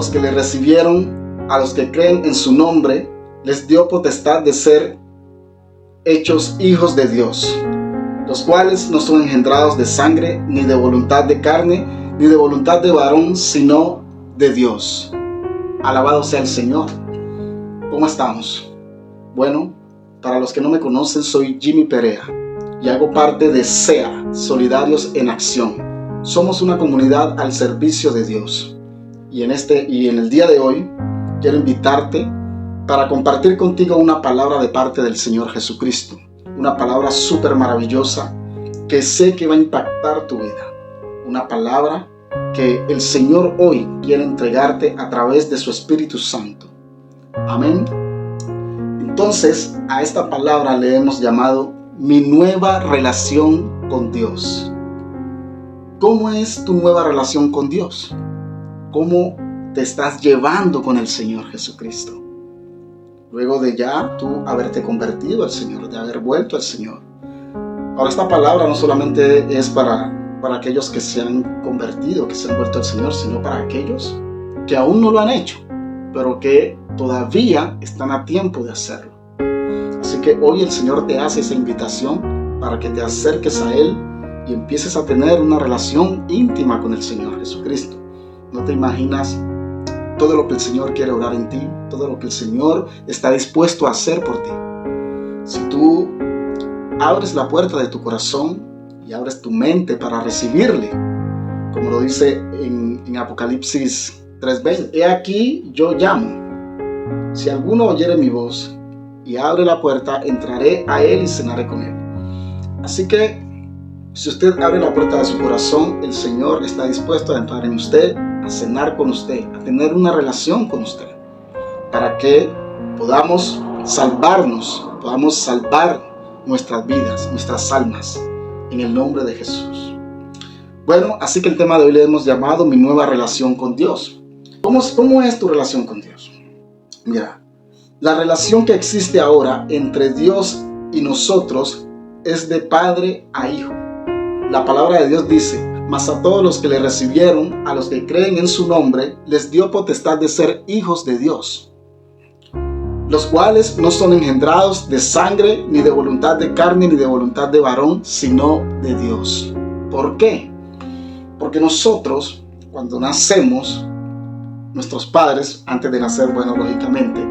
los que le recibieron, a los que creen en su nombre, les dio potestad de ser hechos hijos de Dios, los cuales no son engendrados de sangre, ni de voluntad de carne, ni de voluntad de varón, sino de Dios. Alabado sea el Señor. ¿Cómo estamos? Bueno, para los que no me conocen, soy Jimmy Perea y hago parte de SEA, Solidarios en Acción. Somos una comunidad al servicio de Dios. Y en el día de hoy quiero invitarte para compartir contigo una palabra de parte del Señor Jesucristo. Una palabra súper maravillosa que sé que va a impactar tu vida. Una palabra que el Señor hoy quiere entregarte a través de su Espíritu Santo. Amén. Entonces, a esta palabra le hemos llamado mi nueva relación con Dios. ¿Cómo es tu nueva relación con Dios? ¿Cómo te estás llevando con el Señor Jesucristo? Luego de ya tú haberte convertido al Señor, de haber vuelto al Señor. Ahora, esta palabra no solamente es para aquellos que se han convertido, que se han vuelto al Señor, sino para aquellos que aún no lo han hecho, pero que todavía están a tiempo de hacerlo. Así que hoy el Señor te hace esa invitación para que te acerques a Él y empieces a tener una relación íntima con el Señor Jesucristo. No te imaginas todo lo que el Señor quiere obrar en ti, todo lo que el Señor está dispuesto a hacer por ti. Si tú abres la puerta de tu corazón y abres tu mente para recibirle, como lo dice en Apocalipsis 3:20, he aquí yo llamo. Si alguno oyere mi voz y abre la puerta, entraré a él y cenaré con él. Así que si usted abre la puerta de su corazón, el Señor está dispuesto a entrar en usted, a cenar con usted, a tener una relación con usted, para que podamos salvarnos, podamos salvar nuestras vidas, nuestras almas, en el nombre de Jesús. Bueno, así que el tema de hoy le hemos llamado mi nueva relación con Dios. ¿Cómo es tu relación con Dios? Mira, la relación que existe ahora entre Dios y nosotros es de padre a hijo. La palabra de Dios dice: mas a todos los que le recibieron, a los que creen en su nombre, les dio potestad de ser hijos de Dios, los cuales no son engendrados de sangre, ni de voluntad de carne, ni de voluntad de varón, sino de Dios. ¿Por qué? Porque nosotros, cuando nacemos, nuestros padres, antes de nacer, bueno, lógicamente,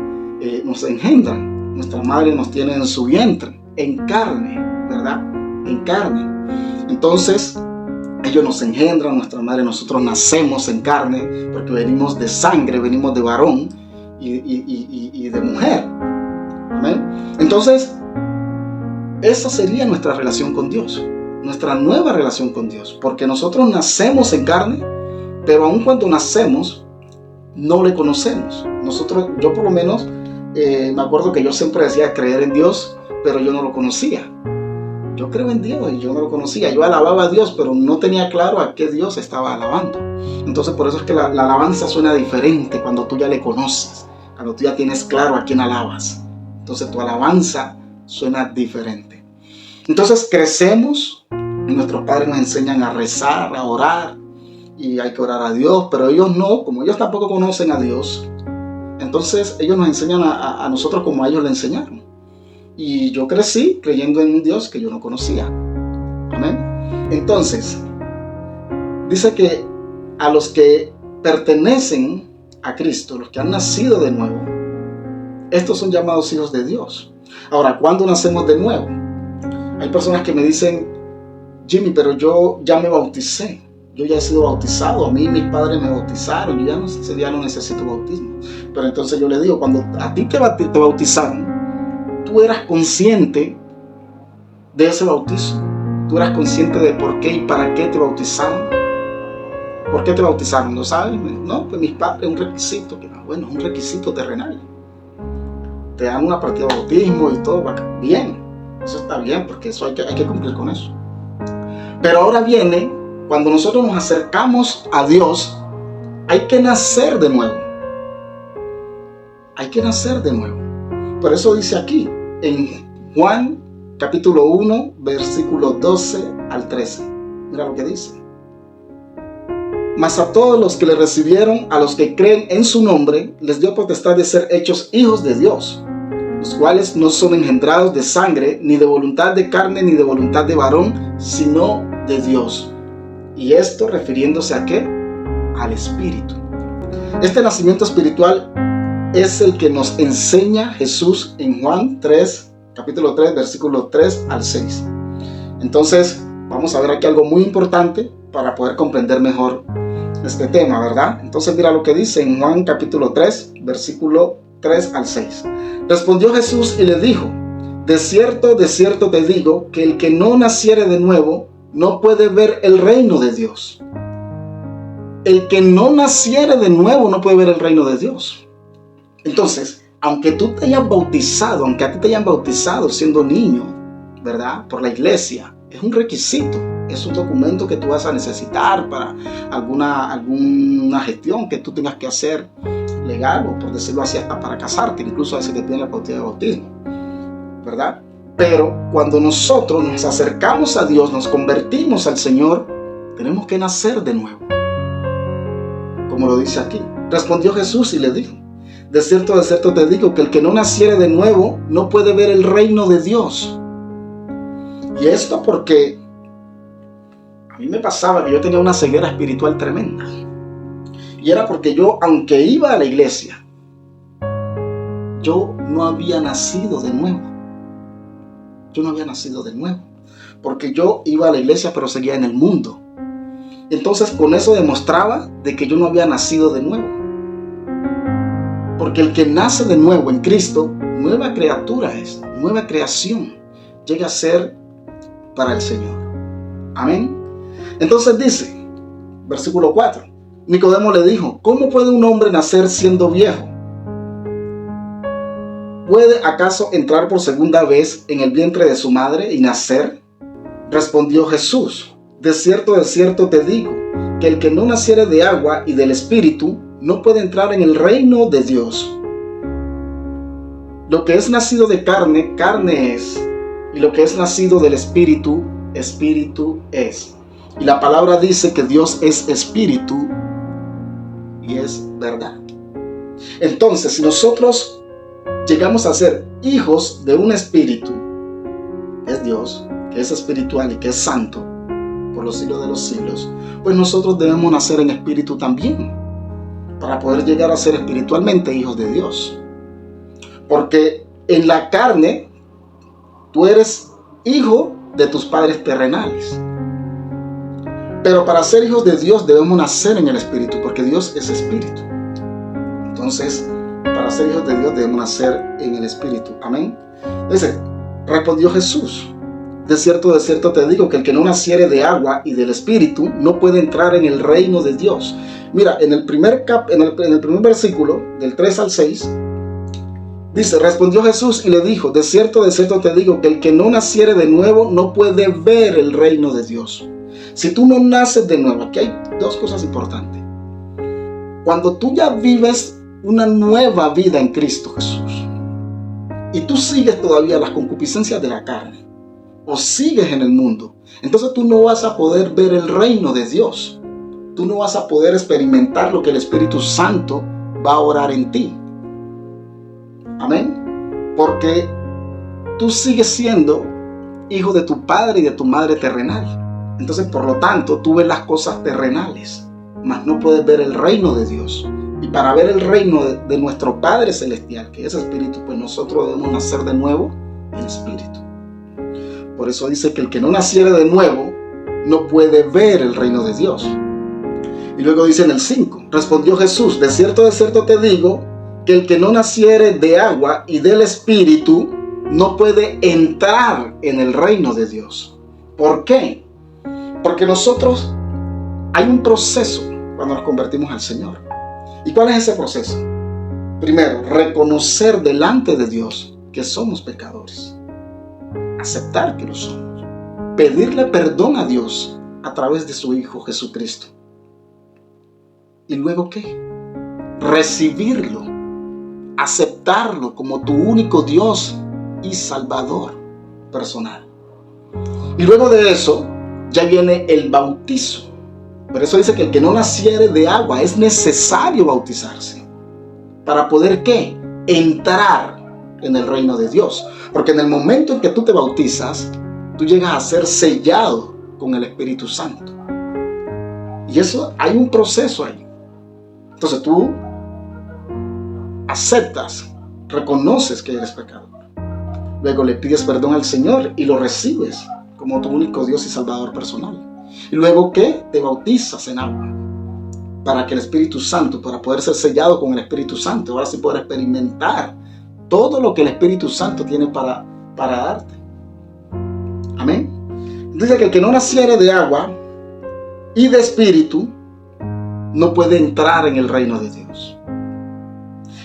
nos engendran. Nuestra madre nos tiene en su vientre, en carne, ¿verdad? En carne. Entonces, ellos nos engendran, nuestra madre, nosotros nacemos en carne, porque venimos de sangre, venimos de varón y de mujer. ¿Amén? Entonces, esa sería nuestra relación con Dios, nuestra nueva relación con Dios, porque nosotros nacemos en carne, pero aun cuando nacemos, no le conocemos. Yo por lo menos, me acuerdo que yo siempre decía creer en Dios, pero yo no lo conocía. Yo creo en Dios y yo no lo conocía. Yo alababa a Dios, pero no tenía claro a qué Dios estaba alabando. Entonces por eso es que la alabanza suena diferente cuando tú ya le conoces, cuando tú ya tienes claro a quién alabas. Entonces tu alabanza suena diferente. Entonces crecemos y nuestros padres nos enseñan a rezar, a orar, y hay que orar a Dios, pero ellos no, como ellos tampoco conocen a Dios, entonces ellos nos enseñan a nosotros como a ellos le enseñaron. Y yo crecí creyendo en un Dios que yo no conocía. Amén. Entonces, dice que a los que pertenecen a Cristo, los que han nacido de nuevo, estos son llamados hijos de Dios. Ahora, ¿cuándo nacemos de nuevo? Hay personas que me dicen: Jimmy, pero yo ya me bauticé. Yo ya he sido bautizado, a mí mis padres me bautizaron, yo ya no necesito bautismo. Pero entonces yo le digo, cuando a ti te bautizaron, tú eras consciente de ese bautismo. Tú eras consciente de por qué y para qué te bautizaron. ¿Por qué te bautizaron? ¿No sabes? No, pues mis padres, un requisito, bueno, un requisito terrenal. Te dan una partida de bautismo y todo, bien, eso está bien, porque eso hay que cumplir con eso. Pero ahora viene, cuando nosotros nos acercamos a Dios, hay que nacer de nuevo. Hay que nacer de nuevo. Por eso dice aquí, en Juan capítulo 1, versículo 12 al 13. Mira lo que dice. Mas a todos los que le recibieron, a los que creen en su nombre, les dio potestad de ser hechos hijos de Dios, los cuales no son engendrados de sangre, ni de voluntad de carne, ni de voluntad de varón, sino de Dios. Y esto refiriéndose ¿a qué? Al Espíritu. Este nacimiento espiritual es el que nos enseña Jesús en Juan 3, capítulo 3, versículo 3 al 6. Entonces, vamos a ver aquí algo muy importante para poder comprender mejor este tema, ¿verdad? Entonces mira lo que dice en Juan capítulo 3, versículo 3 al 6. Respondió Jesús y le dijo: de cierto te digo, que el que no naciere de nuevo no puede ver el reino de Dios. El que no naciere de nuevo no puede ver el reino de Dios. Entonces, aunque tú te hayas bautizado, aunque a ti te hayan bautizado siendo niño, ¿verdad? Por la iglesia, es un requisito. Es un documento que tú vas a necesitar para alguna gestión que tú tengas que hacer legal, o por decirlo así, hasta para casarte. Incluso a veces te piden la partida de bautismo, ¿verdad? Pero cuando nosotros nos acercamos a Dios, nos convertimos al Señor, tenemos que nacer de nuevo. Como lo dice aquí. Respondió Jesús y le dijo: de cierto te digo, que el que no naciere de nuevo no puede ver el reino de Dios. Y esto porque a mí me pasaba que yo tenía una ceguera espiritual tremenda. Y era porque yo, aunque iba a la iglesia, yo no había nacido de nuevo. Yo no había nacido de nuevo. Porque yo iba a la iglesia, pero seguía en el mundo. Entonces, con eso demostraba de que yo no había nacido de nuevo. Porque el que nace de nuevo en Cristo, nueva criatura es, nueva creación. Llega a ser para el Señor. Amén. Entonces dice, versículo 4, Nicodemo le dijo: ¿cómo puede un hombre nacer siendo viejo? ¿Puede acaso entrar por segunda vez en el vientre de su madre y nacer? Respondió Jesús: de cierto te digo, que el que no naciere de agua y del Espíritu no puede entrar en el reino de Dios. Lo que es nacido de carne, carne es, y lo que es nacido del Espíritu, Espíritu es. Y la palabra dice que Dios es Espíritu y es verdad. Entonces, si nosotros llegamos a ser hijos de un Espíritu, que es Dios, que es espiritual y que es santo, por los siglos de los siglos, pues nosotros debemos nacer en Espíritu también, para poder llegar a ser espiritualmente hijos de Dios. Porque en la carne, tú eres hijo de tus padres terrenales. Pero para ser hijos de Dios debemos nacer en el Espíritu, porque Dios es Espíritu. Entonces, para ser hijos de Dios debemos nacer en el Espíritu. Amén. Dice, respondió Jesús: de cierto te digo, que el que no naciere de agua y del Espíritu no puede entrar en el reino de Dios. Mira, en el primer versículo, del 3 al 6, dice: respondió Jesús y le dijo: de cierto te digo, que el que no naciere de nuevo no puede ver el reino de Dios. Si tú no naces de nuevo, aquí hay dos cosas importantes. Cuando tú ya vives una nueva vida en Cristo Jesús, y tú sigues todavía las concupiscencias de la carne, o sigues en el mundo, entonces tú no vas a poder ver el reino de Dios. Tú no vas a poder experimentar lo que el Espíritu Santo va a orar en ti. Amén. Porque tú sigues siendo hijo de tu padre y de tu madre terrenal. Entonces, por lo tanto, tú ves las cosas terrenales, mas no puedes ver el reino de Dios. Y para ver el reino de nuestro Padre Celestial, que es Espíritu, pues nosotros debemos nacer de nuevo en Espíritu. Por eso dice que el que no naciere de nuevo no puede ver el reino de Dios. Y luego dice en el 5, respondió Jesús: de cierto te digo, que el que no naciere de agua y del Espíritu no puede entrar en el reino de Dios. ¿Por qué? Porque nosotros, hay un proceso cuando nos convertimos al Señor. ¿Y cuál es ese proceso? Primero, reconocer delante de Dios que somos pecadores. Aceptar que lo somos. Pedirle perdón a Dios a través de su Hijo Jesucristo. ¿Y luego qué? Recibirlo. Aceptarlo como tu único Dios y Salvador personal. Y luego de eso, ya viene el bautizo. Por eso dice que el que no naciere de agua es necesario bautizarse. ¿Para poder qué? Entrar en el reino de Dios. Porque en el momento en que tú te bautizas, tú llegas a ser sellado con el Espíritu Santo. Y eso, hay un proceso ahí. Entonces tú aceptas, reconoces que eres pecador. Luego le pides perdón al Señor y lo recibes como tu único Dios y Salvador personal. Y luego ¿qué? Te bautizas en agua para que el Espíritu Santo, para poder ser sellado con el Espíritu Santo, ahora sí poder experimentar todo lo que el Espíritu Santo tiene para darte. Amén. Dice que el que no naciere de agua y de espíritu no puede entrar en el reino de Dios.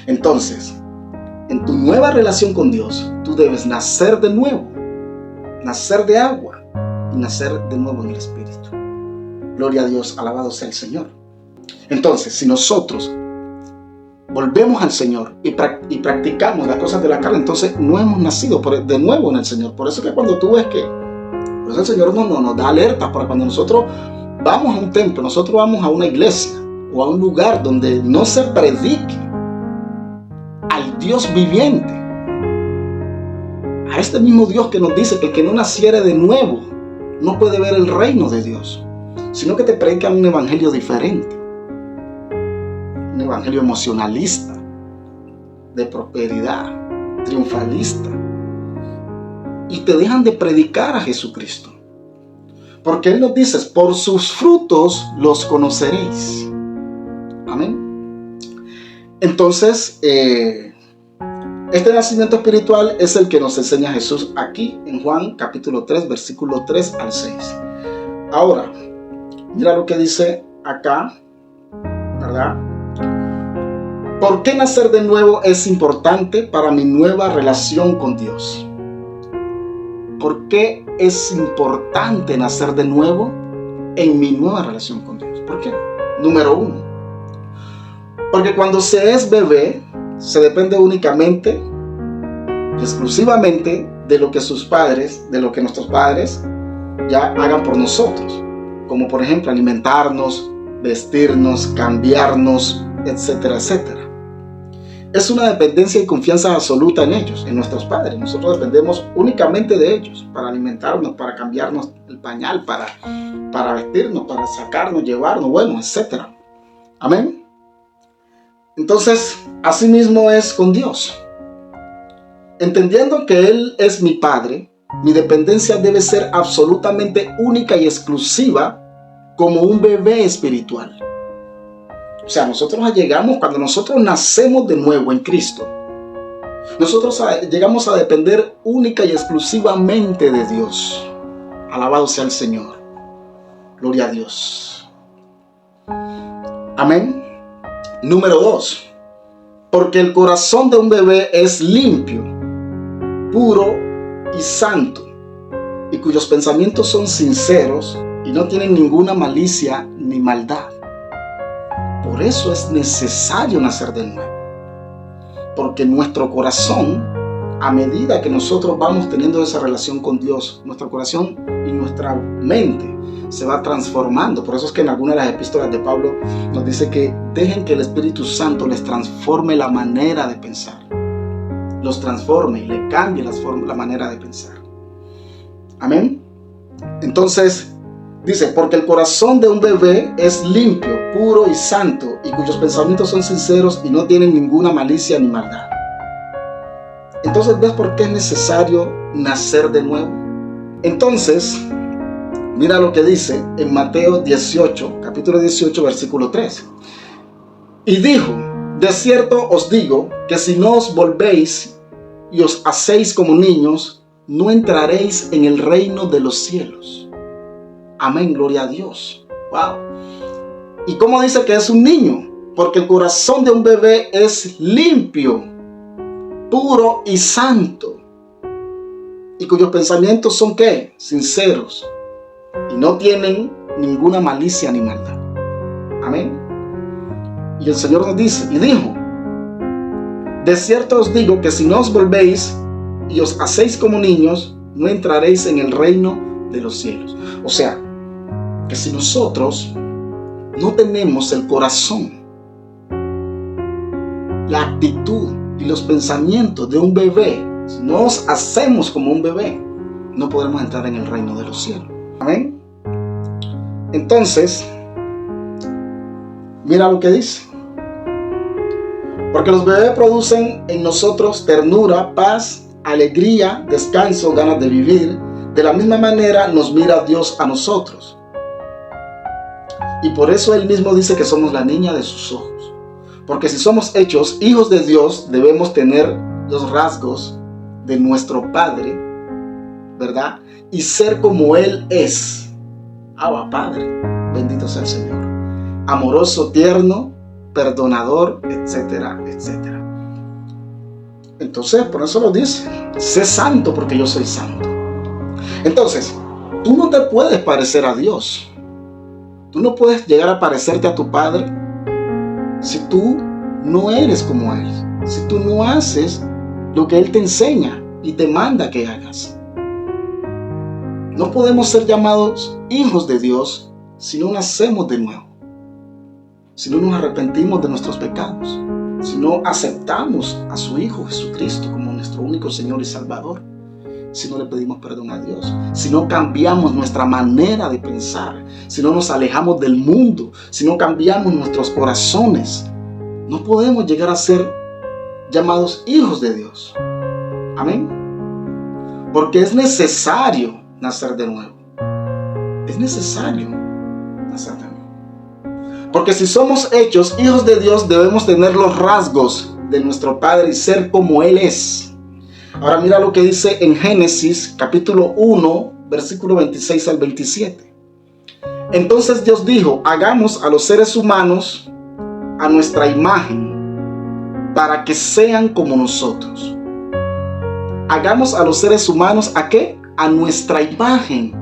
Entonces, en tu nueva relación con Dios, tú debes nacer de nuevo, nacer de agua y nacer de nuevo en el Espíritu. Gloria a Dios, alabado sea el Señor. Entonces, si nosotros volvemos al Señor y practicamos las cosas de la carne, entonces no hemos nacido de nuevo en el Señor. Por eso que cuando tú ves que pues el Señor nos da alerta para cuando nosotros vamos a un templo, nosotros vamos a una iglesia o a un lugar donde no se predique al Dios viviente, a este mismo Dios que nos dice que el que no naciere de nuevo no puede ver el reino de Dios, sino que te predican un evangelio diferente, un evangelio emocionalista, de prosperidad, triunfalista, y te dejan de predicar a Jesucristo. Porque Él nos dice, por sus frutos los conoceréis. Amén. Entonces, este nacimiento espiritual es el que nos enseña Jesús aquí en Juan capítulo 3, versículo 3 al 6. Ahora, mira lo que dice acá, ¿verdad? ¿Por qué nacer de nuevo es importante para mi nueva relación con Dios? ¿Por qué es importante nacer de nuevo en mi nueva relación con Dios? ¿Por qué? Número 1. Porque cuando se es bebé, se depende únicamente, exclusivamente de lo que sus padres, de lo que nuestros padres ya hagan por nosotros. Como por ejemplo alimentarnos, vestirnos, cambiarnos, etcétera, etcétera. Es una dependencia y confianza absoluta en ellos, en nuestros padres. Nosotros dependemos únicamente de ellos para alimentarnos, para cambiarnos el pañal, para vestirnos, para sacarnos, llevarnos, bueno, etc. Amén. Entonces, así mismo es con Dios. Entendiendo que Él es mi Padre, mi dependencia debe ser absolutamente única y exclusiva como un bebé espiritual. O sea, nosotros llegamos, cuando nosotros nacemos de nuevo en Cristo, nosotros llegamos a depender única y exclusivamente de Dios. Alabado sea el Señor. Gloria a Dios. Amén. Número 2. Porque el corazón de un bebé es limpio, puro y santo, y cuyos pensamientos son sinceros y no tienen ninguna malicia ni maldad. Por eso es necesario nacer de nuevo. Porque nuestro corazón, a medida que nosotros vamos teniendo esa relación con Dios, nuestro corazón y nuestra mente se va transformando. Por eso es que en algunas de las epístolas de Pablo nos dice que dejen que el Espíritu Santo les transforme la manera de pensar. Los transforme y le cambie la manera de pensar. Amén. Entonces, dice, porque el corazón de un bebé es limpio, puro y santo, y cuyos pensamientos son sinceros y no tienen ninguna malicia ni maldad. Entonces, ¿ves por qué es necesario nacer de nuevo? Entonces, mira lo que dice en Mateo 18, capítulo 18, versículo 3. Y dijo, de cierto os digo que si no os volvéis y os hacéis como niños, no entraréis en el reino de los cielos. Amén, gloria a Dios. Wow. ¿Y cómo dice que es un niño? Porque el corazón de un bebé es limpio, puro y santo, y cuyos pensamientos son ¿qué? Sinceros, y no tienen ninguna malicia ni maldad. Amén. Y el Señor nos dice, y dijo, de cierto os digo que si no os volvéis y os hacéis como niños, no entraréis en el reino de los cielos. O sea, que si nosotros no tenemos el corazón, la actitud y los pensamientos de un bebé, si no nos hacemos como un bebé, no podremos entrar en el reino de los cielos. Amén. Entonces, mira lo que dice. Porque los bebés producen en nosotros ternura, paz, alegría, descanso, ganas de vivir. De la misma manera nos mira Dios a nosotros. Y por eso Él mismo dice que somos la niña de sus ojos. Porque si somos hechos hijos de Dios, debemos tener los rasgos de nuestro Padre, ¿verdad? Y ser como Él es. Abba, Padre, bendito sea el Señor. Amoroso, tierno, perdonador, etcétera, etcétera. Entonces, por eso lo dice, sé santo porque yo soy santo. Entonces, tú no te puedes parecer a Dios. Tú no puedes llegar a parecerte a tu Padre si tú no eres como Él, si tú no haces lo que Él te enseña y te manda que hagas. No podemos ser llamados hijos de Dios si no nacemos de nuevo, si no nos arrepentimos de nuestros pecados, si no aceptamos a su Hijo Jesucristo como nuestro único Señor y Salvador, si no le pedimos perdón a Dios, si no cambiamos nuestra manera de pensar, si no nos alejamos del mundo, si no cambiamos nuestros corazones, no podemos llegar a ser llamados hijos de Dios. Amén. Porque es necesario nacer de nuevo. Es necesario nacer de nuevo. Porque si somos hechos hijos de Dios, debemos tener los rasgos de nuestro Padre y ser como Él es. Ahora mira lo que dice en Génesis capítulo 1, versículo 26 al 27. Entonces Dios dijo, hagamos a los seres humanos a nuestra imagen para que sean como nosotros. Hagamos a los seres humanos ¿a qué? A nuestra imagen.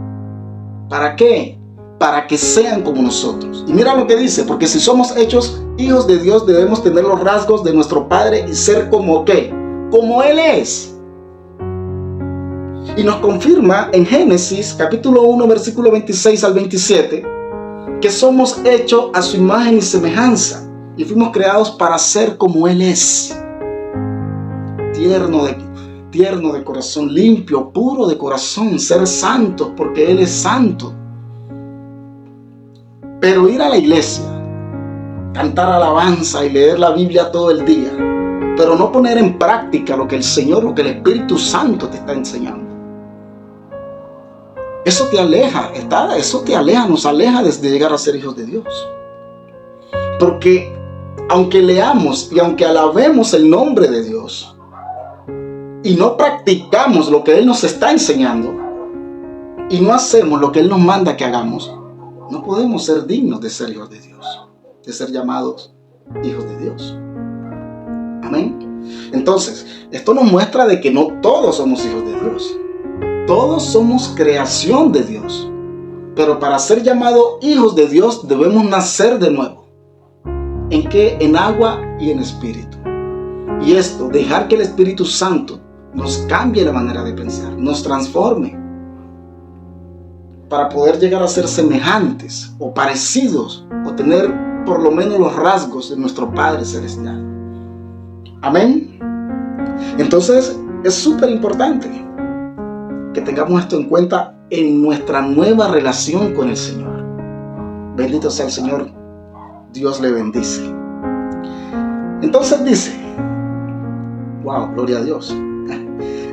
¿Para qué? Para que sean como nosotros. Y mira lo que dice, porque si somos hechos hijos de Dios, debemos tener los rasgos de nuestro Padre y ser como ¿qué? Como Él es. Y nos confirma en Génesis capítulo 1 versículo 26 al 27 que somos hechos a su imagen y semejanza y fuimos creados para ser como Él es. Tierno de corazón, limpio, puro de corazón, ser santos porque Él es santo. Pero ir a la iglesia, cantar alabanza y leer la Biblia todo el día, pero no poner en práctica lo que el Señor, lo que el Espíritu Santo te está enseñando. Eso te aleja, nos aleja de llegar a ser hijos de Dios. Porque aunque leamos y aunque alabemos el nombre de Dios y no practicamos lo que Él nos está enseñando y no hacemos lo que Él nos manda que hagamos, no podemos ser dignos de ser hijos de Dios, de ser llamados hijos de Dios. Amén. Entonces, esto nos muestra de que no todos somos hijos de Dios. Todos somos creación de Dios. Pero para ser llamados hijos de Dios debemos nacer de nuevo. ¿En qué? En agua y en espíritu. Y esto, dejar que el Espíritu Santo nos cambie la manera de pensar, nos transforme, para poder llegar a ser semejantes o parecidos o tener por lo menos los rasgos de nuestro Padre Celestial. Amén. Entonces es súper importante que tengamos esto en cuenta en nuestra nueva relación con el Señor. Bendito sea el Señor. Dios le bendice. Entonces dice, wow, gloria a Dios.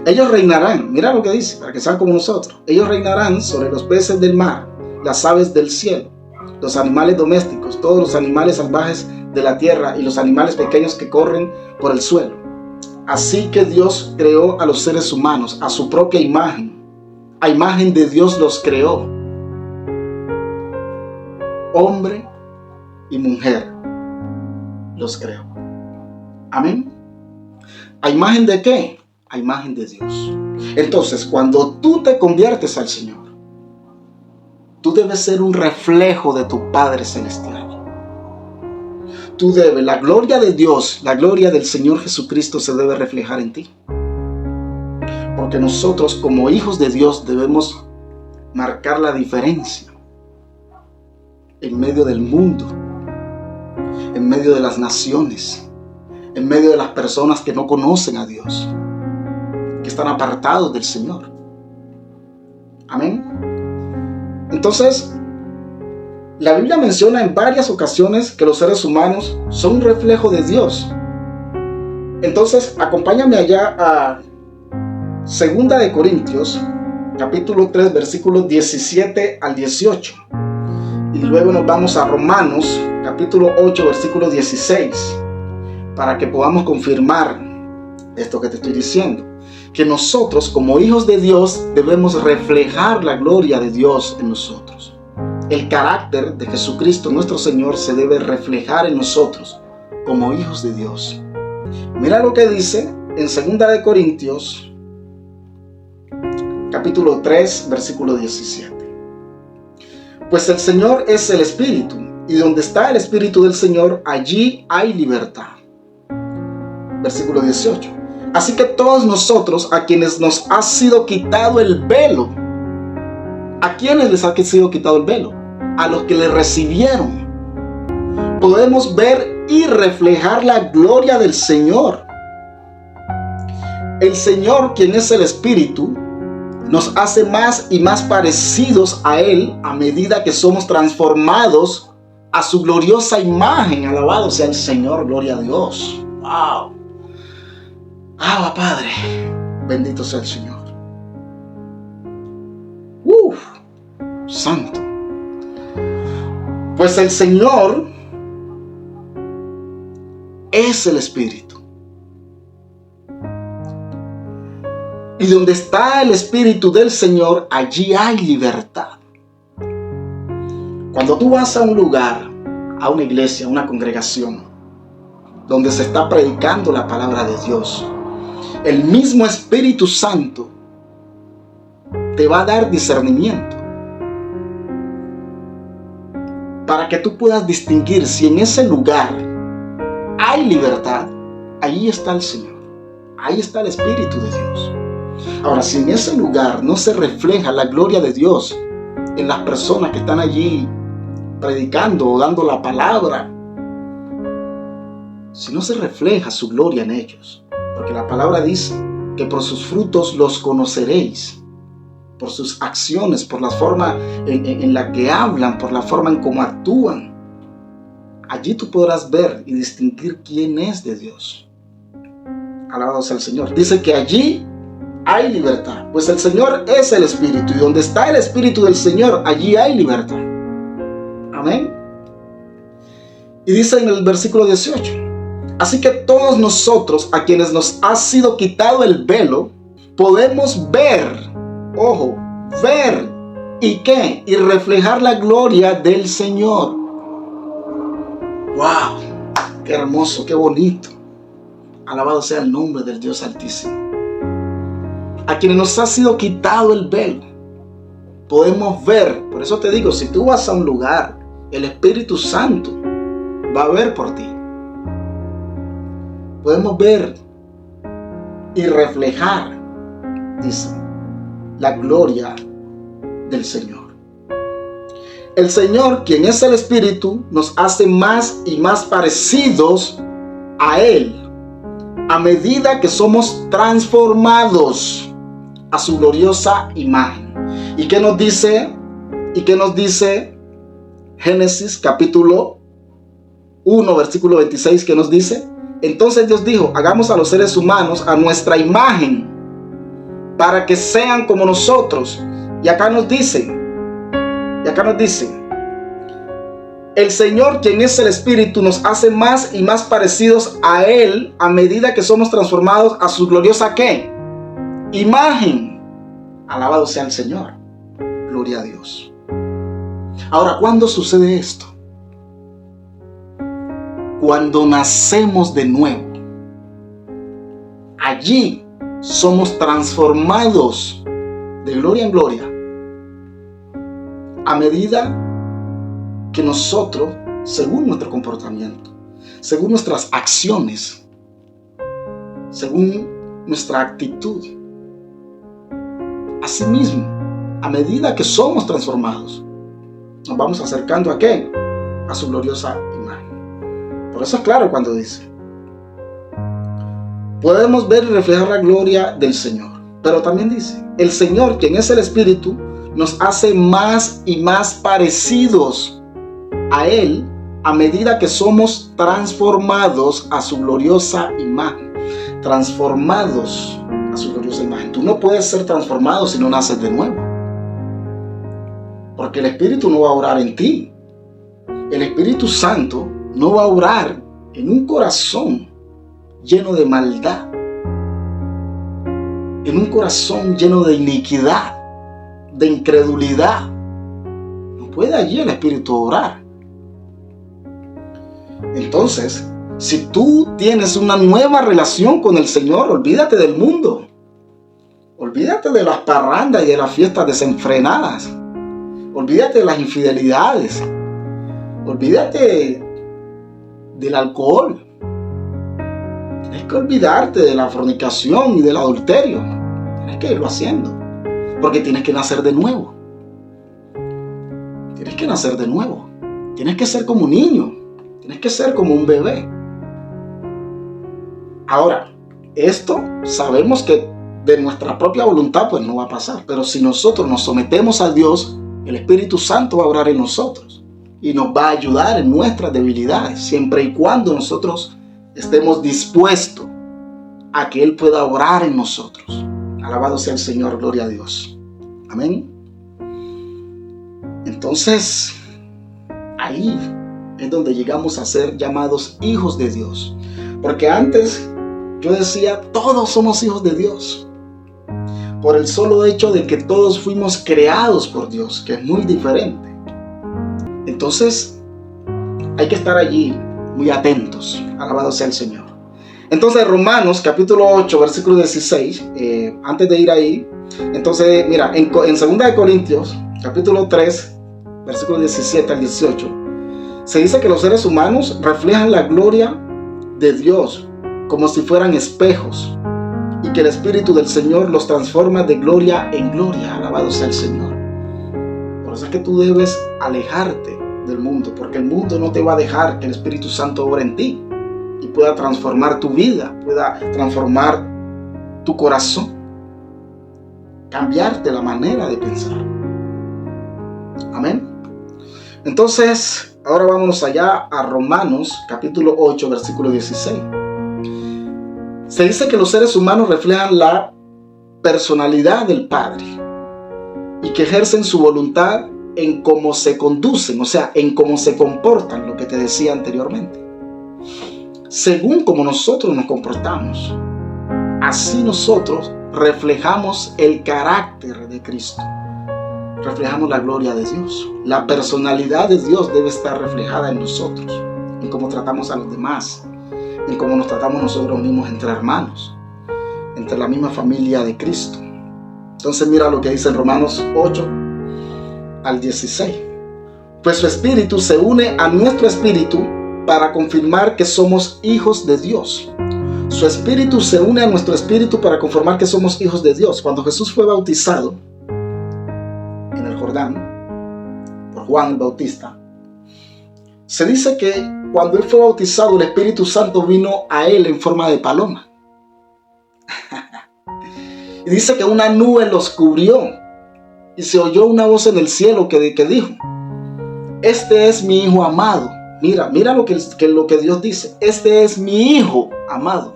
Ellos reinarán, mira lo que dice, para que sean como nosotros. Ellos reinarán sobre los peces del mar, las aves del cielo, los animales domésticos, todos los animales salvajes de la tierra y los animales pequeños que corren por el suelo. Así que Dios creó a los seres humanos a su propia imagen. A imagen de Dios los creó. Hombre y mujer los creó. Amén. ¿A imagen de qué? A imagen de Dios. Entonces, cuando tú te conviertes al Señor, tú debes ser un reflejo de tu Padre Celestial. Tú debes, la gloria de Dios, la gloria del Señor Jesucristo se debe reflejar en ti. Porque nosotros como hijos de Dios debemos marcar la diferencia. en medio del mundo, en medio de las naciones, en medio de las personas que no conocen a Dios, que están apartados del Señor. Amén. Entonces, la Biblia menciona en varias ocasiones que los seres humanos son un reflejo de Dios. Entonces, acompáñame allá a 2 de Corintios, capítulo 3, versículos 17 al 18. Y luego nos vamos a Romanos, capítulo 8, versículo 16, para que podamos confirmar esto que te estoy diciendo. Que nosotros, como hijos de Dios, debemos reflejar la gloria de Dios en nosotros. El carácter de Jesucristo, nuestro Señor, se debe reflejar en nosotros como hijos de Dios. Mira lo que dice en 2 de Corintios, capítulo 3, versículo 17. Pues el Señor es el Espíritu, y donde está el Espíritu del Señor, allí hay libertad. Versículo 18. Así que todos nosotros, a quienes nos ha sido quitado el velo, ¿a quiénes les ha sido quitado el velo? A los que le recibieron. Podemos ver y reflejar la gloria del Señor. El Señor, quien es el Espíritu, nos hace más y más parecidos a Él a medida que somos transformados a su gloriosa imagen. Alabado sea el Señor, gloria a Dios. ¡Wow! ¡Ah, Padre! Bendito sea el Señor. Santo. Pues el Señor es el Espíritu. Y donde está el Espíritu del Señor, allí hay libertad. Cuando tú vas a un lugar, a una iglesia, a una congregación, donde se está predicando la palabra de Dios, el mismo Espíritu Santo te va a dar discernimiento para que tú puedas distinguir si en ese lugar hay libertad. Ahí está el Señor, ahí está el Espíritu de Dios. Ahora, si en ese lugar no se refleja la gloria de Dios en las personas que están allí predicando o dando la palabra, si no se refleja su gloria en ellos, porque la palabra dice que por sus frutos los conoceréis, por sus acciones, por la forma en la que hablan, por la forma en cómo actúan, allí tú podrás ver y distinguir quién es de Dios. Alabado sea el Señor. Dice que allí hay libertad, pues el Señor es el Espíritu, y donde está el Espíritu del Señor, allí hay libertad. Amén. Y dice en el versículo 18, así que todos nosotros, a quienes nos ha sido quitado el velo, podemos ver, ojo, ver, ¿y qué? Y reflejar la gloria del Señor. ¡Wow! ¡Qué hermoso, qué bonito! Alabado sea el nombre del Dios Altísimo. A quienes nos ha sido quitado el velo, podemos ver. Por eso te digo, si tú vas a un lugar, el Espíritu Santo va a ver por ti. Podemos ver y reflejar, dice, la gloria del Señor. El Señor, quien es el Espíritu, nos hace más y más parecidos a Él a medida que somos transformados a su gloriosa imagen. ¿Y qué nos dice? ¿Y qué nos dice Génesis capítulo 1, versículo 26? ¿Qué nos dice? Entonces Dios dijo, hagamos a los seres humanos a nuestra imagen, para que sean como nosotros. Y acá nos dice, el Señor, quien es el Espíritu, nos hace más y más parecidos a Él a medida que somos transformados a su gloriosa ¿qué? Imagen. Alabado sea el Señor. Gloria a Dios. Ahora, ¿cuándo sucede esto? Cuando nacemos de nuevo. Allí somos transformados de gloria en gloria a medida que nosotros, según nuestro comportamiento, según nuestras acciones, según nuestra actitud, asimismo, a medida que somos transformados, nos vamos acercando ¿a qué? A su gloriosa imagen. Por eso es claro cuando dice: podemos ver y reflejar la gloria del Señor. Pero también dice: el Señor, quien es el Espíritu, nos hace más y más parecidos a Él a medida que somos transformados a su gloriosa imagen. Transformados a su gloriosa imagen. Tú no puedes ser transformado si no naces de nuevo. Porque el Espíritu no va a orar en ti. El Espíritu Santo no va a orar en un corazón lleno de maldad, en un corazón lleno de iniquidad, de incredulidad. No puede allí el Espíritu orar. Entonces, si tú tienes una nueva relación con el Señor, olvídate del mundo. Olvídate de las parrandas y de las fiestas desenfrenadas. Olvídate de las infidelidades. Olvídate del alcohol. Tienes que olvidarte de la fornicación y del adulterio. Tienes que irlo haciendo. Porque tienes que nacer de nuevo. Tienes que nacer de nuevo. Tienes que ser como un niño. Tienes que ser como un bebé. Ahora, esto sabemos que de nuestra propia voluntad pues no va a pasar. Pero si nosotros nos sometemos a Dios, el Espíritu Santo va a orar en nosotros. Y nos va a ayudar en nuestras debilidades. Siempre y cuando nosotros estemos dispuestos a que Él pueda orar en nosotros. Alabado sea el Señor, gloria a Dios. Amén. Entonces, ahí es donde llegamos a ser llamados hijos de Dios. Porque antes yo decía, todos somos hijos de Dios. Por el solo hecho de que todos fuimos creados por Dios, que es muy diferente. Entonces, hay que estar allí muy atentos. Alabado sea el Señor. Entonces, Romanos capítulo 8, versículo 16, antes de ir ahí, entonces, mira, en 2 Corintios, capítulo 3, versículo 17 al 18, se dice que los seres humanos reflejan la gloria de Dios como si fueran espejos y que el Espíritu del Señor los transforma de gloria en gloria. Alabado sea el Señor. Por eso es que tú debes alejarte del mundo, porque el mundo no te va a dejar que el Espíritu Santo obre en ti y pueda transformar tu vida, pueda transformar tu corazón, cambiarte la manera de pensar. Amén. Entonces, ahora vámonos allá a Romanos capítulo 8, versículo 16. Se dice que los seres humanos reflejan la personalidad del Padre y que ejercen su voluntad en cómo se conducen, o sea, en cómo se comportan, lo que te decía anteriormente. Según como nosotros nos comportamos, así nosotros reflejamos el carácter de Cristo. Reflejamos la gloria de Dios. La personalidad de Dios debe estar reflejada en nosotros, en cómo tratamos a los demás, en cómo nos tratamos nosotros mismos entre hermanos, entre la misma familia de Cristo. Entonces mira lo que dice en Romanos 8 al 16. Pues su espíritu se une a nuestro espíritu para confirmar que somos hijos de Dios. Su espíritu se une a nuestro espíritu para confirmar que somos hijos de Dios. Cuando Jesús fue bautizado en el Jordán por Juan el Bautista, se dice que cuando él fue bautizado, el Espíritu Santo vino a él en forma de paloma. Y dice que una nube los cubrió y se oyó una voz en el cielo que dijo: este es mi hijo amado. Mira lo que Dios dice. Este es mi hijo amado,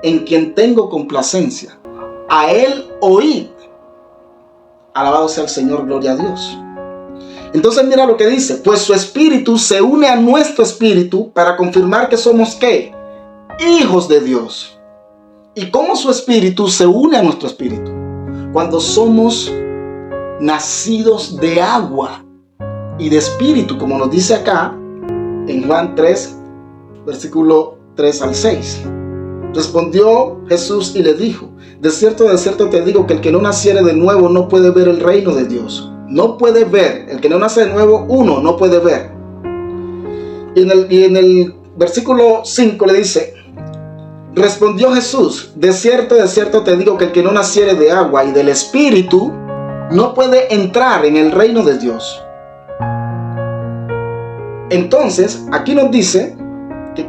en quien tengo complacencia. A él oíd. Alabado sea el Señor, gloria a Dios. Entonces mira lo que dice: pues su espíritu se une a nuestro espíritu para confirmar que somos ¿qué? Hijos de Dios. ¿Y cómo su espíritu se une a nuestro espíritu? Cuando somos nacidos de agua y de espíritu, como nos dice acá en Juan 3, versículo 3 al 6. Respondió Jesús y le dijo: de cierto te digo que el que no naciere de nuevo no puede ver el reino de Dios. No puede ver. El que no nace de nuevo, no puede ver. Y en el versículo 5 le dice: respondió Jesús: de cierto te digo que el que no naciere de agua y del Espíritu no puede entrar en el reino de Dios. Entonces, aquí nos dice que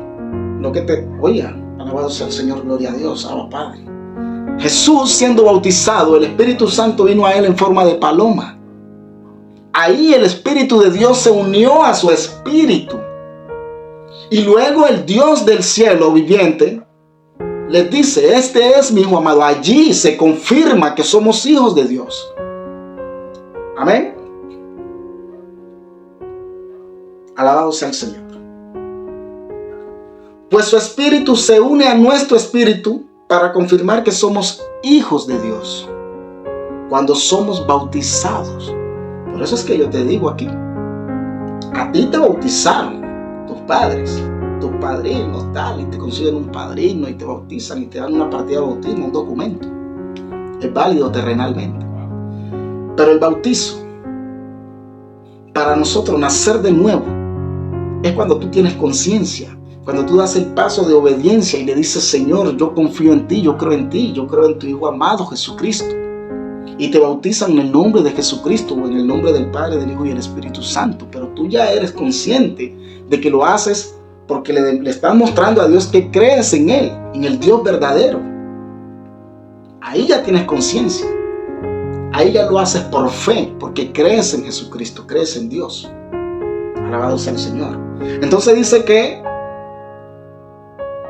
lo que te... Oigan, alabado sea el Señor, gloria a Dios, Abba Padre. Jesús siendo bautizado, el Espíritu Santo vino a él en forma de paloma. Ahí el Espíritu de Dios se unió a su espíritu. Y luego el Dios del cielo viviente les dice, este es mi Hijo amado. Allí se confirma que somos hijos de Dios. Amén. Alabado sea el Señor. Pues su espíritu se une a nuestro espíritu para confirmar que somos hijos de Dios cuando somos bautizados. Por eso es que yo te digo aquí, a ti te bautizaron tus padres, tus padrinos, tal, y te consiguen un padrino y te bautizan y te dan una partida de bautismo, un documento. Es válido terrenalmente. Pero el bautizo, para nosotros nacer de nuevo, es cuando tú tienes conciencia, cuando tú das el paso de obediencia y le dices, Señor, yo confío en ti, yo creo en ti, yo creo en tu Hijo amado Jesucristo. Y te bautizan en el nombre de Jesucristo o en el nombre del Padre, del Hijo y del Espíritu Santo. Pero tú ya eres consciente de que lo haces porque le estás mostrando a Dios que crees en Él, en el Dios verdadero. Ahí ya tienes conciencia. Ahí ya lo haces por fe, porque crees en Jesucristo, crees en Dios. Alabado sea el Señor. Entonces dice que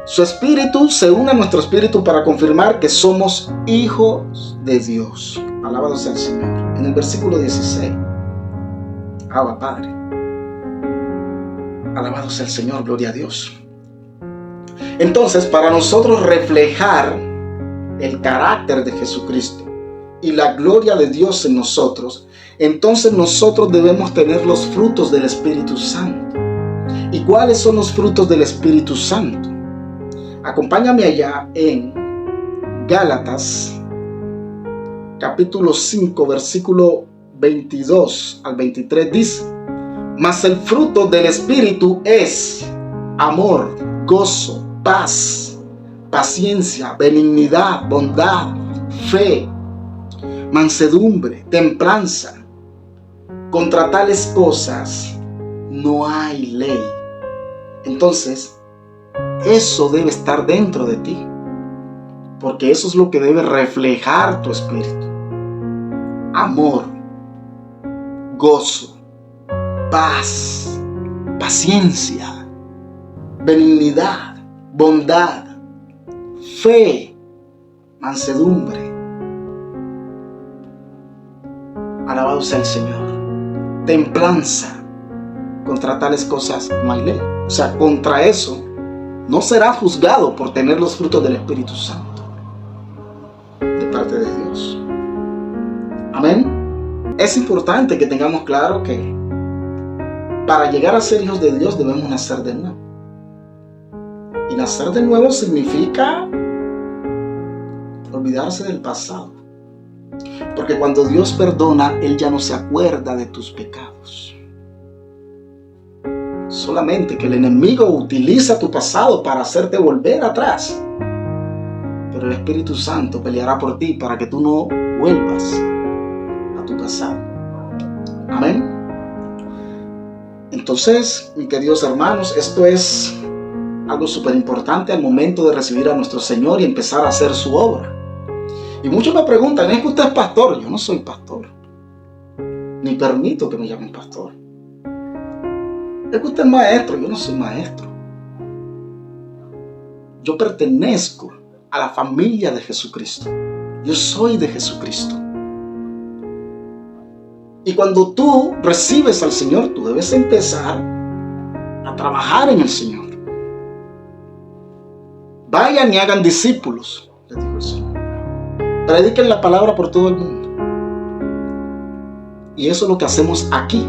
su espíritu se une a nuestro espíritu para confirmar que somos hijos de Dios. Alabado sea el Señor. En el versículo 16. Abba Padre. Alabado sea el Señor, gloria a Dios. Entonces, para nosotros reflejar el carácter de Jesucristo y la gloria de Dios en nosotros, entonces nosotros debemos tener los frutos del Espíritu Santo. ¿Y cuáles son los frutos del Espíritu Santo? Acompáñame allá en Gálatas, capítulo 5, versículo 22 al 23, dice: mas el fruto del Espíritu es amor, gozo, paz, paciencia, benignidad, bondad, fe, mansedumbre, templanza. Contra tales cosas no hay ley. Entonces, eso debe estar dentro de ti, porque eso es lo que debe reflejar tu espíritu. Amor, gozo, paz, paciencia, benignidad, bondad, fe, mansedumbre. Alabado sea el Señor. Templanza. Contra tales cosas no hay ley. O sea, contra eso no será juzgado por tener los frutos del Espíritu Santo de parte de Dios. Amén. Es importante que tengamos claro que para llegar a ser hijos de Dios debemos nacer de nuevo. Y nacer de nuevo significa olvidarse del pasado. Porque cuando Dios perdona, Él ya no se acuerda de tus pecados. Solamente que el enemigo utiliza tu pasado para hacerte volver atrás. Pero el Espíritu Santo peleará por ti para que tú no vuelvas a tu pasado. Amén. Entonces, mis queridos hermanos, esto es algo súper importante al momento de recibir a nuestro Señor y empezar a hacer su obra. Y muchos me preguntan, ¿es que usted es pastor? Yo no soy pastor, ni permito que me llamen pastor. Es que usted es maestro. Yo no soy maestro. Yo pertenezco a la familia de Jesucristo. Yo soy de Jesucristo. Y cuando tú recibes al Señor, tú debes empezar a trabajar en el Señor. Vayan y hagan discípulos, les dijo el Señor. Prediquen la palabra por todo el mundo. Y eso es lo que hacemos aquí,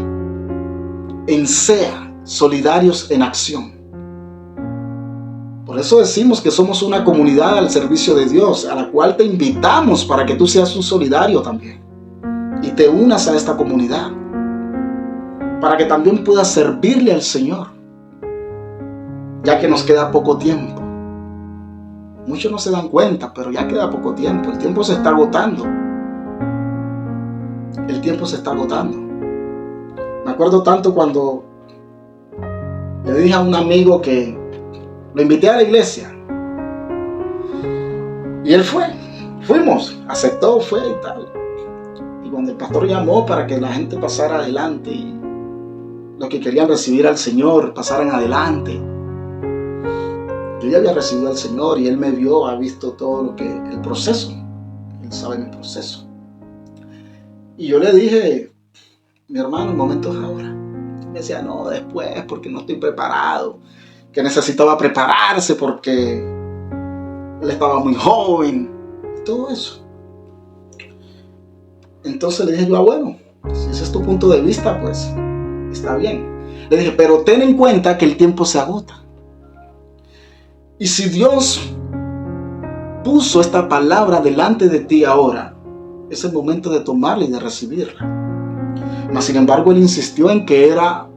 en SEA, Solidarios en Acción. Por eso decimos que somos una comunidad al servicio de Dios, a la cual te invitamos para que tú seas un solidario también y te unas a esta comunidad, para que también puedas servirle al Señor, ya que nos queda poco tiempo. Muchos no se dan cuenta, pero ya queda poco tiempo. El tiempo se está agotando. El tiempo se está agotando. Me acuerdo tanto cuando Le dije a un amigo que lo invité a la iglesia. Y él fuimos, aceptó, fue y tal. Y cuando el pastor llamó para que la gente pasara adelante y los que querían recibir al Señor pasaran adelante, yo ya había recibido al Señor y él me vio, ha visto todo el proceso. Él sabe mi proceso. Y yo le dije, mi hermano, el momento es ahora. Me decía, no, después, porque no estoy preparado, que necesitaba prepararse porque él estaba muy joven, y todo eso. Entonces le dije yo, bueno, si ese es tu punto de vista, pues está bien. Le dije, pero ten en cuenta que el tiempo se agota. Y si Dios puso esta palabra delante de ti ahora, es el momento de tomarla y de recibirla. Mas sin embargo, él insistió en que era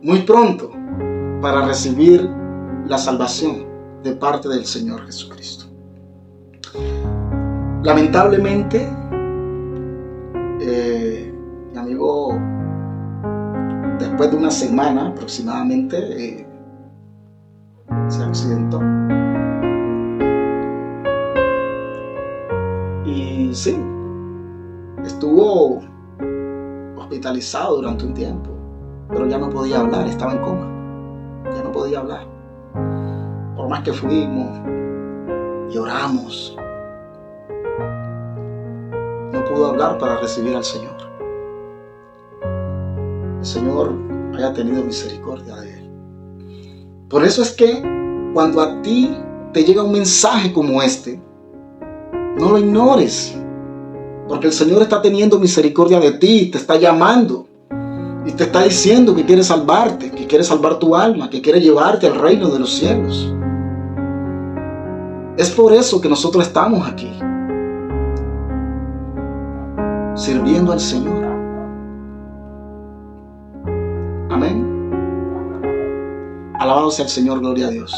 muy pronto para recibir la salvación de parte del Señor Jesucristo. Lamentablemente, mi amigo, después de una semana aproximadamente, se accidentó. Y sí, estuvo hospitalizado durante un tiempo, pero ya no podía hablar, estaba en coma, ya no podía hablar. Por más que fuimos y oramos, no pudo hablar para recibir al Señor. El Señor haya tenido misericordia de él. Por eso es que cuando a ti te llega un mensaje como este, no lo ignores, porque el Señor está teniendo misericordia de ti, te está llamando y te está diciendo que quiere salvarte, que quiere salvar tu alma, que quiere llevarte al reino de los cielos. Es por eso que nosotros estamos aquí, sirviendo al Señor. Amén. Alabado sea el Señor, gloria a Dios.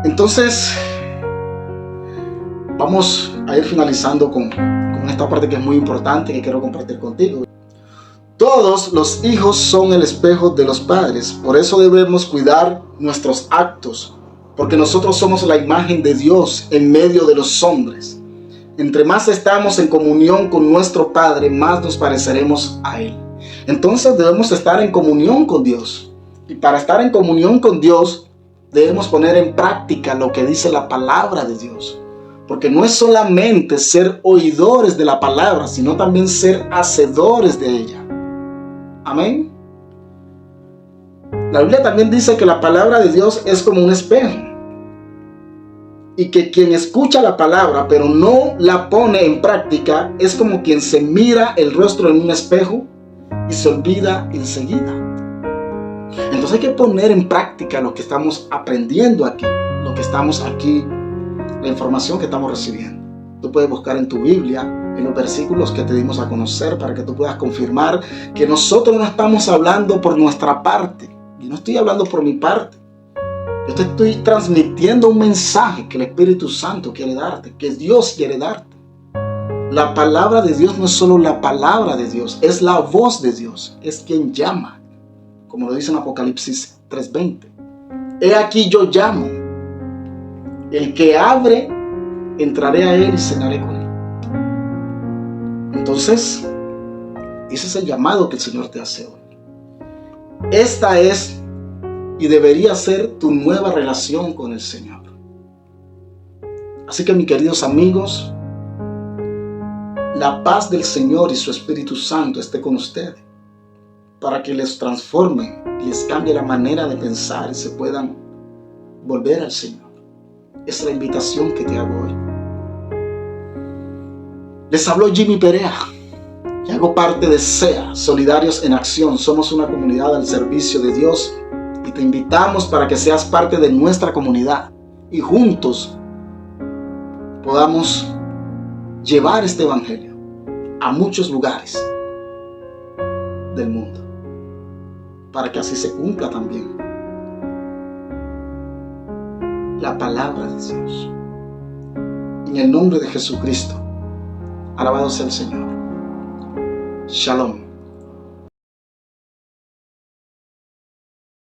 Entonces, vamos a ir finalizando con esta parte que es muy importante, que quiero compartir contigo. Todos los hijos son el espejo de los padres, por eso debemos cuidar nuestros actos, porque nosotros somos la imagen de Dios en medio de los hombres. Entre más estamos en comunión con nuestro Padre, más nos pareceremos a Él. Entonces debemos estar en comunión con Dios. Y para estar en comunión con Dios, debemos poner en práctica lo que dice la palabra de Dios. Porque no es solamente ser oidores de la palabra, sino también ser hacedores de ella. Amén. La Biblia también dice que la palabra de Dios es como un espejo. Y que quien escucha la palabra pero no la pone en práctica es como quien se mira el rostro en un espejo y se olvida enseguida. Entonces hay que poner en práctica lo que estamos aprendiendo aquí, lo que estamos aquí, la información que estamos recibiendo. Tú puedes buscar en tu Biblia, en los versículos que te dimos a conocer, para que tú puedas confirmar que nosotros no estamos hablando por nuestra parte. Yo no estoy hablando por mi parte. Yo te estoy transmitiendo un mensaje que el Espíritu Santo quiere darte, que Dios quiere darte. La palabra de Dios no es solo la palabra de Dios, es la voz de Dios, es quien llama. Como lo dice en Apocalipsis 3:20. He aquí yo llamo. El que abre, entraré a él y cenaré con él. Entonces, ese es el llamado que el Señor te hace hoy. Esta es y debería ser tu nueva relación con el Señor. Así que, mis queridos amigos, la paz del Señor y su Espíritu Santo esté con ustedes, para que les transforme y les cambie la manera de pensar y se puedan volver al Señor. Esa es la invitación que te hago hoy. Les habló Jimmy Perea y hago parte de SEA, Solidarios en Acción. Somos una comunidad al servicio de Dios y te invitamos para que seas parte de nuestra comunidad y juntos podamos llevar este evangelio a muchos lugares del mundo, para que así se cumpla también la palabra de Dios. En el nombre de Jesucristo, alabado sea el Señor. Shalom.